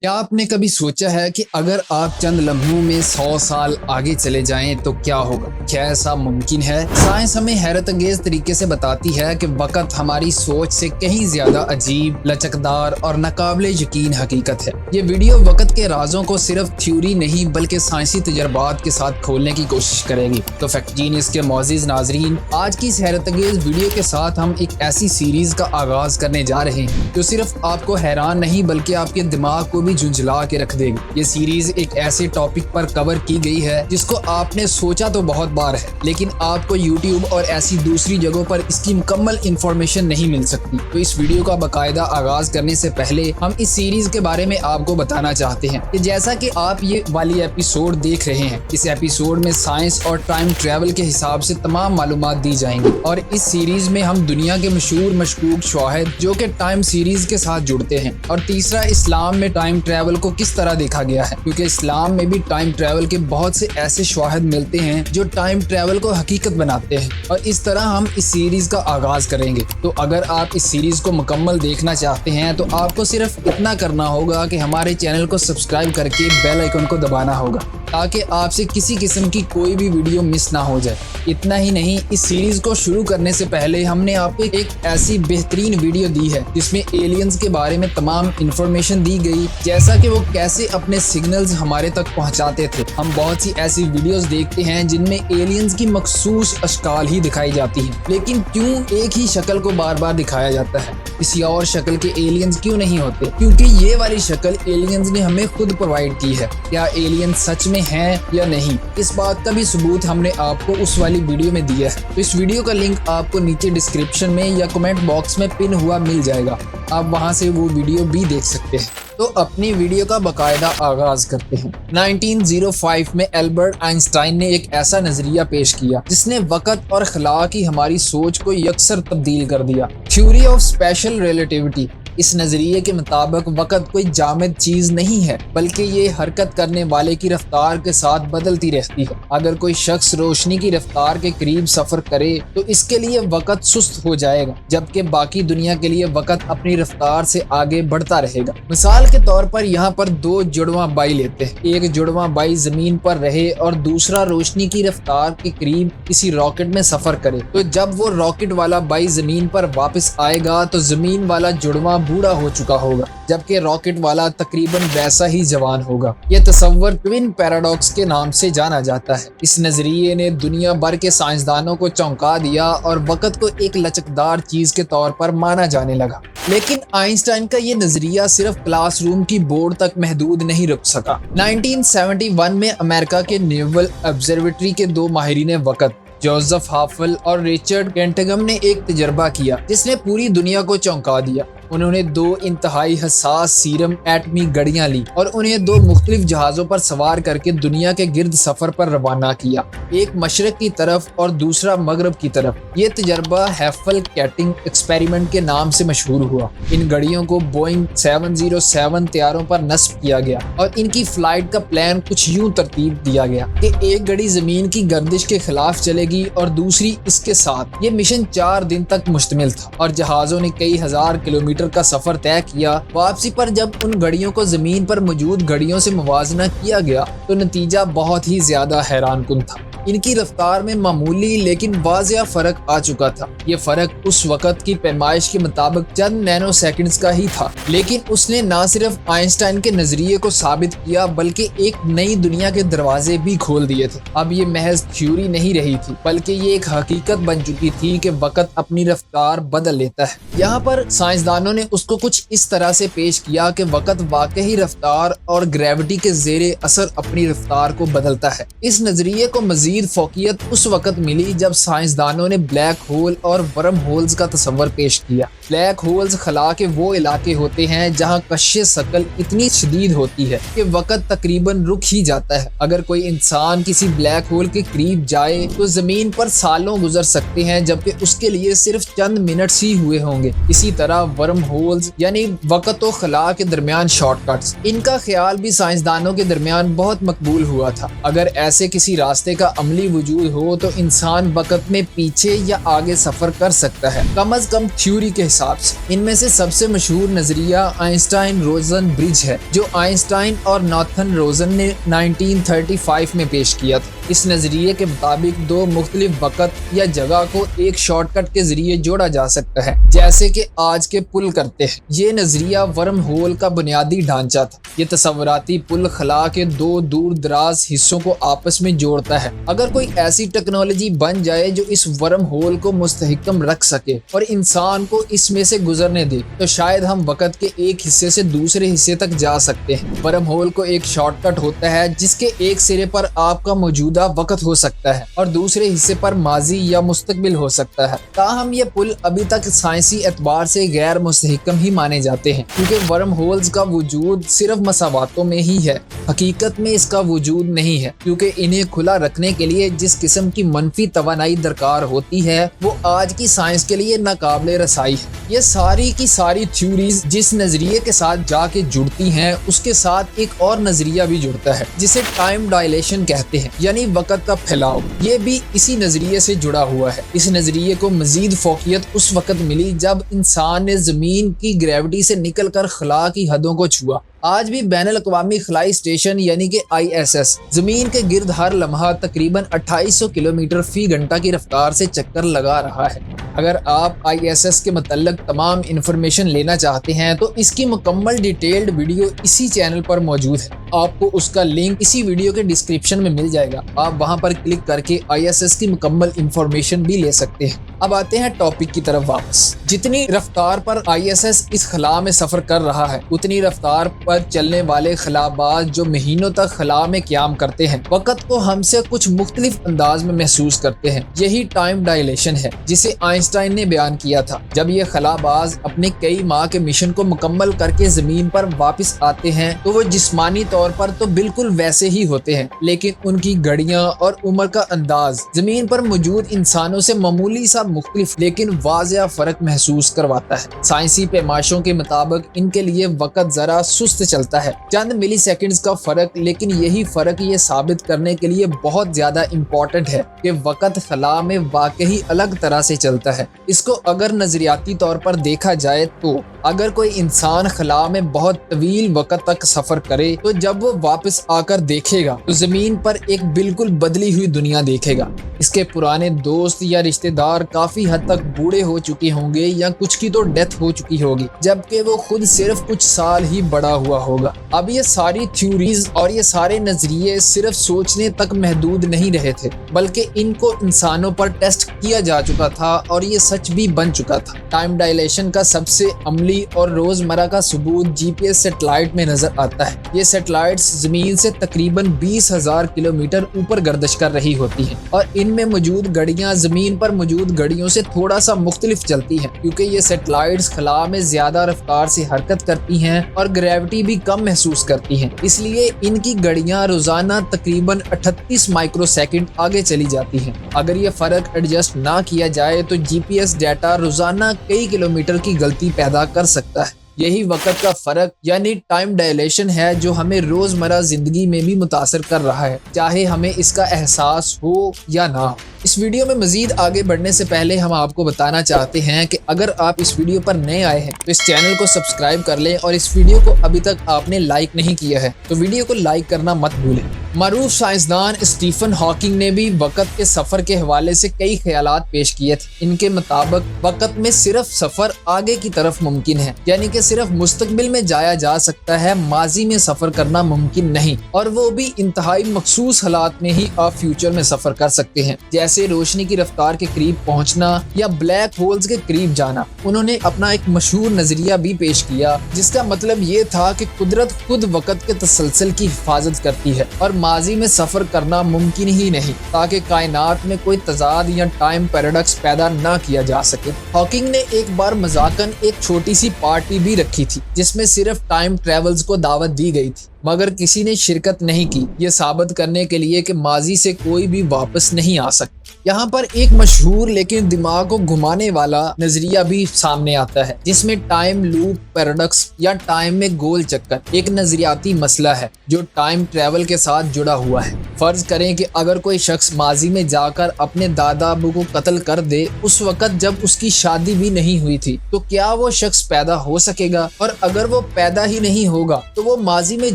क्या आपने कभी सोचा है कि अगर आप चंद लम्हों में 100 साल आगे चले जाएं तो क्या होगा? क्या ऐसा मुमकिन है? साइंस हमें हैरत अंगेज तरीके से बताती है कि वक्त हमारी सोच से कहीं ज्यादा अजीब, लचकदार और नाकाबिले यकीन हकीकत है। ये वीडियो वक्त के राजों को सिर्फ थ्योरी नहीं बल्कि साइंसी तजर्बात के साथ खोलने की कोशिश करेगी। तो फैक्ट जीनियस के मौजूद नाजरीन, आज की इस हैरत अंगेज वीडियो के साथ हम एक ऐसी सीरीज का आगाज करने जा रहे हैं जो सिर्फ आपको हैरान नहीं बल्कि आपके दिमाग को झुंझला के रख देगी। ये सीरीज एक ऐसे टॉपिक पर कवर की गई है जिसको आपने सोचा तो बहुत बार है, लेकिन आपको YouTube और ऐसी दूसरी जगहों पर इसकी मुकम्मल इंफॉर्मेशन नहीं मिल सकती। तो इस वीडियो का बाकायदा आगाज करने से पहले हम इस सीरीज के बारे में आपको बताना चाहते हैं कि जैसा कि आप ये वाली एपिसोड देख रहे हैं, इस एपिसोड में साइंस और टाइम ट्रेवल के हिसाब से तमाम मालूमात दी जाएंगी और इस सीरीज में हम दुनिया के मशहूर मशकूक शवाहिद जो कि टाइम सीरीज के साथ जुड़ते हैं, और तीसरा इस्लाम में टाइम ट्रैवल को किस तरह देखा गया है, क्योंकि इस्लाम में भी टाइम ट्रैवल के बहुत से ऐसे शवाहिद मिलते हैं जो टाइम ट्रैवल को हकीकत बनाते हैं। और इस तरह हम इस सीरीज का आगाज करेंगे। तो अगर आप इस सीरीज को मुकम्मल देखना चाहते हैं तो आपको सिर्फ इतना करना होगा कि हमारे चैनल को सब्सक्राइब करके बेल आइकन को दबाना होगा ताकि आपसे किसी किस्म की कोई भी वीडियो मिस ना हो जाए। इतना ही नहीं, इस सीरीज को शुरू करने से पहले हमने आपको एक ऐसी बेहतरीन वीडियो दी है जिसमें एलियंस के बारे में तमाम इंफॉर्मेशन दी गई, जैसा कि वो कैसे अपने सिग्नल्स हमारे तक पहुंचाते थे। हम बहुत सी ऐसी वीडियोस देखते हैं जिनमें एलियंस की मखसूस अशकाल ही दिखाई जाती हैं, लेकिन क्यों एक ही शक्ल को बार बार दिखाया जाता है? किसी और शक्ल के एलियंस क्यों नहीं होते? क्योंकि ये वाली शक्ल एलियंस ने हमें खुद प्रोवाइड की है। क्या एलियंस सच में हैं या नहीं, इस बात का भी सबूत हमने आपको उस वाली वीडियो में दिया है। तो इस वीडियो का लिंक आपको नीचे डिस्क्रिप्शन में या कमेंट बॉक्स में पिन हुआ मिल जाएगा, आप वहां से वो वीडियो भी देख सकते हैं। तो अपनी वीडियो का बाकायदा आगाज करते हैं। 1905 में एल्बर्ट आइंस्टाइन ने एक ऐसा नजरिया पेश किया जिसने वक्त और खला की हमारी सोच को यकसर तब्दील कर दिया। Theory of special relativity. इस नजरिए के मुताबिक वक्त कोई जामिद चीज नहीं है बल्कि ये हरकत करने वाले की रफ्तार के साथ बदलती रहती है। अगर कोई शख्स रोशनी की रफ्तार के करीब सफर करे तो इसके लिए वक्त सुस्त हो जाएगा, जबकि बाकी दुनिया के लिए वक्त अपनी रफ्तार से आगे बढ़ता रहेगा। मिसाल के तौर पर यहाँ पर दो जुड़वा बाई लेते हैं। एक जुड़वा बाई जमीन पर रहे और दूसरा रोशनी की रफ्तार के करीब किसी रॉकेट में सफर करे, तो जब वो रॉकेट वाला बाई जमीन पर वापस आएगा तो जमीन वाला जुड़वा बूढ़ा हो चुका होगा, जबकि रॉकेट वाला तकरीबन वैसा ही जवान होगा। यह तस्वर ट्विन पैराडॉक्स के नाम से जाना जाता है। इस नजरिए ने दुनिया भर के साइंसदानों को चौंका दिया और वक्त को एक लचकदार चीज के तौर पर माना जाने लगा। लेकिन आइंस्टाइन का ये नजरिया सिर्फ क्लासरूम की बोर्ड तक महदूद नहीं रुक सका। 1971 में अमेरिका के नेवल ऑब्जर्वेटरी के दो माहिरीन वक्त जोसेफ हाफल और रिचर्ड कैंटगम ने एक तजर्बा किया जिसने पूरी दुनिया को चौंका दिया। उन्होंने दो इंतहाई हसास सीरम एटमी घड़ियां ली और उन्हें दो मुख्तलिफ जहाजों पर सवार करके दुनिया के गिर्द सफर पर रवाना किया, एक मशरक की तरफ और दूसरा मगरब की तरफ। ये तजर्बा हैफल कैटिंग एक्सपेरिमेंट के नाम से मशहूर हुआ। इन घड़ियों को बोइंग 707 तैयारों पर नस्ब किया गया और इनकी फ्लाइट का प्लान कुछ यूं तरतीब दिया गया कि एक घड़ी जमीन की गर्दिश के खिलाफ चलेगी और दूसरी इसके साथ। ये मिशन 4 दिन तक मुश्तमिल था और जहाजों ने कई हजार किलोमीटर का सफर तय किया। वापसी पर जब उन घड़ियों को जमीन पर मौजूद घड़ियों से मुवाजना किया गया तो नतीजा बहुत ही ज्यादा हैरानकुन था। इनकी रफ्तार में मामूली लेकिन वाज़िया फर्क आ चुका था। ये फर्क उस वक्त की पैमाइश के मुताबिक चंद नैनो सेकंड्स का ही था, लेकिन उसने न सिर्फ आइंस्टाइन के नजरिए को साबित किया बल्कि एक नई दुनिया के दरवाजे भी खोल दिए थे। अब ये महज थ्योरी नहीं रही थी बल्कि ये एक हकीकत बन चुकी थी कि वक्त अपनी रफ्तार बदल लेता है। यहाँ पर साइंसदानों ने उसको कुछ इस तरह से पेश किया कि वक्त वाकई रफ्तार और ग्रेविटी के जेरे असर अपनी रफ्तार को बदलता है। इस नजरिए को मजीद फोकियत उस वक्त मिली जब साइंसदानों ने ब्लैक होल और वर्म होल्स का तस्वर पेश किया। ब्लैक होल्स खला के वो इलाके होते हैं जहां कश्श शकल इतनी शदीद होती है कि वक्त तकरीबन रुक ही जाता है। अगर कोई इंसान किसी ब्लैक होल के करीब जाए तो जमीन पर सालों गुजर सकते हैं, जबकि उसके लिए सिर्फ चंद मिनट्स ही हुए होंगे। इसी तरह वर्म होल्स यानी वक्त और खला के दरमियान शॉर्टकट्स, इनका ख्याल भी साइंसदानों के दरमियान बहुत मकबूल हुआ था। अगर ऐसे किसी रास्ते का अमली वजूद हो तो इंसान वक्त में पीछे या आगे सफर कर सकता है, कम अज कम थ्योरी के हिसाब से। इनमें से सबसे मशहूर नजरिया आइंस्टाइन रोजन ब्रिज है, जो आइंस्टाइन और नॉर्थन रोजन ने 1935 में पेश किया था। इस नजरिए के मुताबिक दो मुख्तलिफ वक्त या जगह को एक शॉर्टकट के जरिए जोड़ा जा सकता है, जैसे कि आज के पुल करते हैं। ये नजरिया वर्म होल का बुनियादी ढांचा था। ये तस्वुराती पुल खला के दो दूर दराज हिस्सों को आपस में जोड़ता है। अगर कोई ऐसी टेक्नोलॉजी बन जाए जो इस वर्म होल को मुस्तहकम रख सके और इंसान को इसमें से गुजरने दे, तो शायद हम वक्त के एक हिस्से से दूसरे हिस्से तक जा सकते हैं। वर्म होल को एक शॉर्टकट होता है जिसके एक सिरे पर आपका मौजूदा वक्त हो सकता है और दूसरे हिस्से पर माजी या मुस्तकबिल हो सकता है। ताहम ये पुल अभी तक साइंसी एतबार से गैर मुस्तहकम ही माने जाते हैं, क्योंकि वर्म होल्स का वजूद सिर्फ मसावातों में ही है। हकीकत में इसका वजूद नहीं है, क्योंकि इन्हें खुला रखने के लिए जिस किस्म की मनफी तवानाई दरकार होती है वो आज की साइंस के लिए नाकाबिले रसाई है। ये सारी की सारी थ्योरीज जिस नजरिए के साथ जाके जुड़ती हैं, उसके साथ एक और नजरिया भी जुड़ता है जिसे टाइम डायलेशन कहते हैं, यानी वक्त का फैलाव। ये भी इसी नजरिए से जुड़ा हुआ है। इस नजरिए को मजीद फोकियत उस वक्त मिली जब इंसान ने जमीन की ग्रेविटी से निकलकर खला की हदों को छुआ। आज भी बैनुल अक़वामी खलाई स्टेशन यानी कि ISS जमीन के गिर्द हर लम्हा तकरीबन 2800 किलोमीटर फी घंटा की रफ्तार से चक्कर लगा रहा है। अगर आप ISS के मतलब तमाम इंफॉर्मेशन लेना चाहते हैं तो इसकी मुकम्मल डिटेल्ड वीडियो इसी चैनल पर मौजूद है। आपको उसका लिंक इसी वीडियो के डिस्क्रिप्शन में मिल जाएगा। आप वहां पर क्लिक करके ISS की मुकम्मल इंफॉर्मेशन भी ले सकते हैं। अब आते हैं टॉपिक की तरफ वापस। जितनी रफ्तार पर ISS इस खला में सफर कर रहा है, उतनी रफ्तार पर चलने वाले खलाबाज जो महीनों तक खला में क्याम करते हैं, वक्त को हमसे कुछ मुख्तलिफ अंदाज में महसूस करते हैं। यही टाइम डायलेशन है जिसे आइंस्टाइन ने बयान किया था। जब ये खलाबाज अपने कई माह के मिशन को मुकम्मल करके जमीन पर वापस आते हैं तो वो जिस्मानी तौर पर तो बिल्कुल वैसे ही होते हैं, लेकिन उनकी घड़ियां और उम्र का अंदाज जमीन पर मौजूद इंसानों से मामूली सा मुख्तलिफ लेकिन वाज़ेह फर्क महसूस करवाता है। साइंसी पैमाइशों के मुताबिक इनके लिए वक्त जरा सुस्त चलता है, चंद मिली सेकेंड्स का फर्क, लेकिन यही फर्क ये साबित करने के लिए बहुत ज्यादा इम्पोर्टेंट है कि वक्त खला में वाकई अलग तरह से चलता है। इसको अगर नजरियाती तौर पर देखा जाए तो अगर कोई इंसान खला में बहुत तवील वक्त तक सफर करे तो जब वो वापस आकर देखेगा तो जमीन पर एक बिल्कुल बदली हुई दुनिया देखेगा। इसके पुराने दोस्त या रिश्तेदार काफी हद तक बूढ़े हो चुके होंगे या कुछ की तो डेथ हो चुकी होगी, जबकि वो खुद सिर्फ कुछ साल ही बड़ा हुआ होगा। अब ये सारी थ्योरीज और ये सारे नजरिए सिर्फ सोचने तक महदूद नहीं रहे थे, बल्कि इनको इंसानों पर टेस्ट किया जा चुका था और ये सच भी बन चुका था। टाइम डायलेशन का सबसे अमली और रोजमर्रा का सबूत GPS सैटेलाइट में नजर आता है। ये सैटेलाइट्स जमीन से तकरीबन 20,000 किलोमीटर ऊपर गर्दिश कर रही होती हैं और इनमें मौजूद घड़ियां जमीन पर मौजूद घड़ियों से थोड़ा सा मुख्तलिफ चलती हैं, क्योंकि ये सैटेलाइट्स खला में ज्यादा रफ्तार से हरकत करती हैं और ग्रेविटी भी कम महसूस करती हैं। इसलिए इनकी घड़ियां रोजाना तकरीबन 38 माइक्रोसेकंड आगे चली जाती हैं। अगर ये फर्क एडजस्ट ना किया जाए तो GPS डाटा रोजाना कई किलोमीटर की गलती पैदा कर सकता है। यही वक्त का फर्क यानी टाइम डायलेशन है जो हमें रोजमर्रा जिंदगी में भी मुतासर कर रहा है, चाहे हमें इसका एहसास हो या ना हो। इस वीडियो में मजीद आगे बढ़ने से पहले हम आपको बताना चाहते हैं कि अगर आप इस वीडियो पर नए आए हैं तो इस चैनल को सब्सक्राइब कर लें और इस वीडियो को अभी तक आपने लाइक नहीं किया है तो वीडियो को लाइक करना मत भूलें। मारूफ साइंसदान स्टीफन हॉकिंग ने भी वक्त के सफर के हवाले से कई ख्यालात पेश किए थे। इनके मुताबिक वक्त में सिर्फ सफर आगे की तरफ मुमकिन है, यानी कि सिर्फ मुस्तकबिल में जाया जा सकता है, माजी में सफर करना मुमकिन नहीं, और वो भी इंतहाई मखसूस हालात में ही आप फ्यूचर में सफर कर सकते हैं, जैसे रोशनी की रफ्तार के करीब पहुंचना या ब्लैक होल्स के करीब जाना। उन्होंने अपना एक मशहूर नजरिया भी पेश किया जिसका मतलब ये था कि कुदरत खुद वक्त के तसलसल की हिफाजत करती है और माजी में सफर करना मुमकिन ही नहीं, ताकि कायनात में कोई तजाद या टाइम पैराडॉक्स पैदा ना किया जा सके। हॉकिंग ने एक बार मजाकन एक छोटी सी पार्टी भी रखी थी जिसमें सिर्फ टाइम ट्रेवल्स को दावत दी गई थी। मगर किसी ने शिरकत नहीं की, ये साबित करने के लिए कि माजी से कोई भी वापस नहीं आ सकता। यहाँ पर एक मशहूर लेकिन दिमाग को घुमाने वाला नजरिया भी सामने आता है, जिसमें टाइम लूप पैराडॉक्स या टाइम में गोल चक्कर एक नजरियाती मसला है जो टाइम ट्रेवल के साथ जुड़ा हुआ है। फर्ज करें कि अगर कोई शख्स माजी में जाकर अपने दादा अबू को कत्ल कर दे उस वक्त जब उसकी शादी भी नहीं हुई थी, तो क्या वो शख्स पैदा हो सकेगा? और अगर वो पैदा ही नहीं होगा तो वो माजी में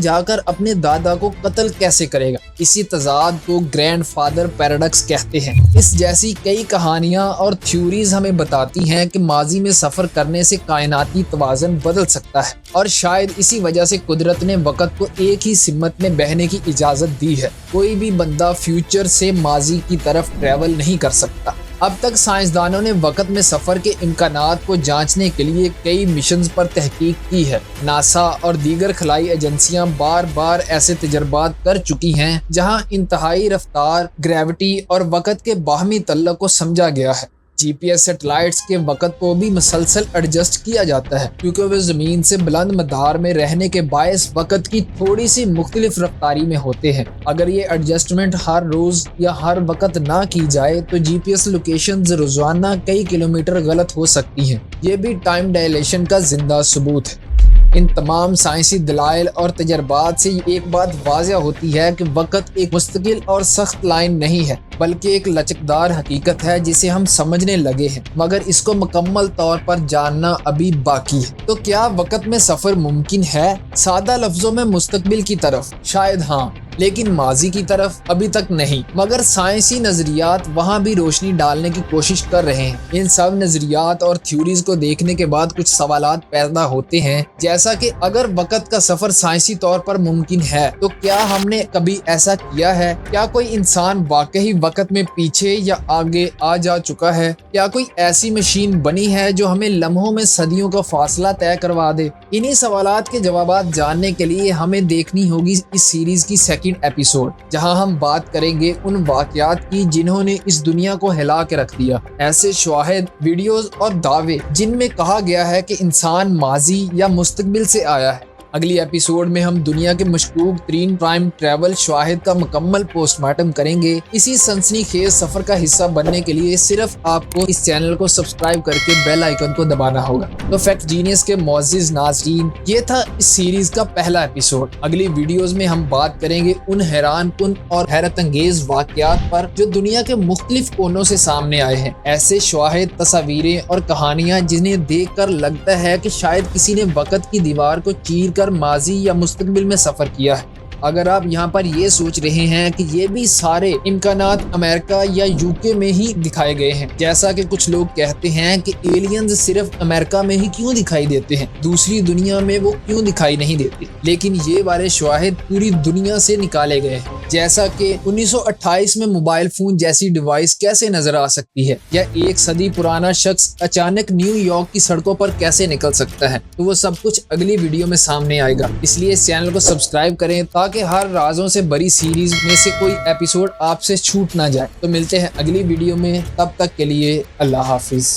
जाकर अपने दादा को कत्ल कैसे करेगा? इसी तजाद को ग्रैंड फादर पैराडॉक्स कहते हैं। इस जैसी कई कहानियां और थ्योरीज हमें बताती हैं कि माजी में सफर करने से कायनाती तवाज़ुन बदल सकता है, और शायद इसी वजह से कुदरत ने वक़्त को एक ही सिमत में बहने की इजाज़त दी है। कोई भी बंदा फ्यूचर से माजी की तरफ ट्रैवल नहीं कर सकता। अब तक साइंसदानों ने वक़्त में सफ़र के इम्कानात को जांचने के लिए कई मिशंस पर तहकीक की है। नासा और दीगर खलाई एजेंसियां बार बार ऐसे तजर्बात कर चुकी हैं जहां इंतहाई रफ्तार, ग्रेविटी और वक़्त के बाहमी तल्लुक़ को समझा गया है। GPS सेटेलाइट्स के वक़्त को भी मुसलसल एडजस्ट किया जाता है, क्योंकि वे ज़मीन से बुलंद मदार में रहने के बायस वक़्त की थोड़ी सी मुख्तलिफ रफ्तारी में होते हैं। अगर ये एडजस्टमेंट हर रोज़ या हर वक़्त ना की जाए तो GPS लोकेशंस रोज़ाना कई किलोमीटर गलत हो सकती हैं। ये भी टाइम डायलेशन का जिंदा सबूत है। इन तमाम साइंसी दलाइल और तजर्बात से एक बात वाज़िह होती है कि वक़्त एक मुस्तकिल और सख्त लाइन नहीं है, बल्कि एक लचकदार हकीकत है जिसे हम समझने लगे हैं, मगर इसको मुकम्मल तौर पर जानना अभी बाकी है। तो क्या वक़्त में सफ़र मुमकिन है? सादा लफ्ज़ों में मुस्तकबिल की तरफ शायद हाँ, लेकिन माजी की तरफ अभी तक नहीं। मगर साइंसी नजरियात वहाँ भी रोशनी डालने की कोशिश कर रहे हैं। इन सब नजरियात और थ्योरीज को देखने के बाद कुछ सवालात पैदा होते हैं, जैसा कि अगर वक़्त का सफर साइंसी तौर पर मुमकिन है तो क्या हमने कभी ऐसा किया है? क्या कोई इंसान वाकई वक़्त में पीछे या आगे आ जा चुका है? क्या कोई ऐसी मशीन बनी है जो हमें लम्हों में सदियों का फासला तय करवा दे? इन्हीं सवालात के जवाब जानने के लिए हमें देखनी होगी इस सीरीज की सेकंड एपिसोड, जहां हम बात करेंगे उन वाकयात की जिन्होंने इस दुनिया को हिला के रख दिया। ऐसे शवाहिद, वीडियोस और दावे जिनमें कहा गया है कि इंसान माजी या मुस्तकबिल से आया है। अगली एपिसोड में हम दुनिया के मशकूक तरीन टाइम ट्रैवल शवाहिद का मुकम्मल पोस्टमार्टम करेंगे। इसी सनसनीखेज सफर का हिस्सा बनने के लिए सिर्फ आपको इस चैनल को सब्सक्राइब करके बेल आइकन को दबाना होगा। तो फैक्ट जीनियस के मोअज़्ज़िज़ नाज़रीन, ये था इस सीरीज का पहला एपिसोड। अगली वीडियोस में हम बात करेंगे उन हैरान कुन और हैरत अंगेज वाकयात पर जो दुनिया के मुख्तलिफ कोनों से सामने आए हैं। ऐसे शवाहिद, तस्वीरें और कहानियां जिन्हें देख कर लगता है कि शायद किसी ने वक़्त की दीवार को चीर कर माजी या मुस्तकबिल में सफर किया है। अगर आप यहाँ पर ये सोच रहे हैं कि ये भी सारे इम्कानात अमेरिका या यूके में ही दिखाए गए हैं, जैसा कि कुछ लोग कहते हैं कि एलियंस सिर्फ अमेरिका में ही क्यों दिखाई देते हैं, दूसरी दुनिया में वो क्यों दिखाई नहीं देते, लेकिन ये वाले शवाहिद पूरी दुनिया से निकाले गए हैं। जैसा कि 1928 में मोबाइल फोन जैसी डिवाइस कैसे नजर आ सकती है, या एक सदी पुराना शख्स अचानक न्यूयॉर्क की सड़कों पर कैसे निकल सकता है, तो वो सब कुछ अगली वीडियो में सामने आएगा। इसलिए इस चैनल को सब्सक्राइब करें ताकि हर राजों से बड़ी सीरीज में से कोई एपिसोड आपसे छूट ना जाए। तो मिलते हैं अगली वीडियो में, तब तक के लिए अल्लाह हाफिज।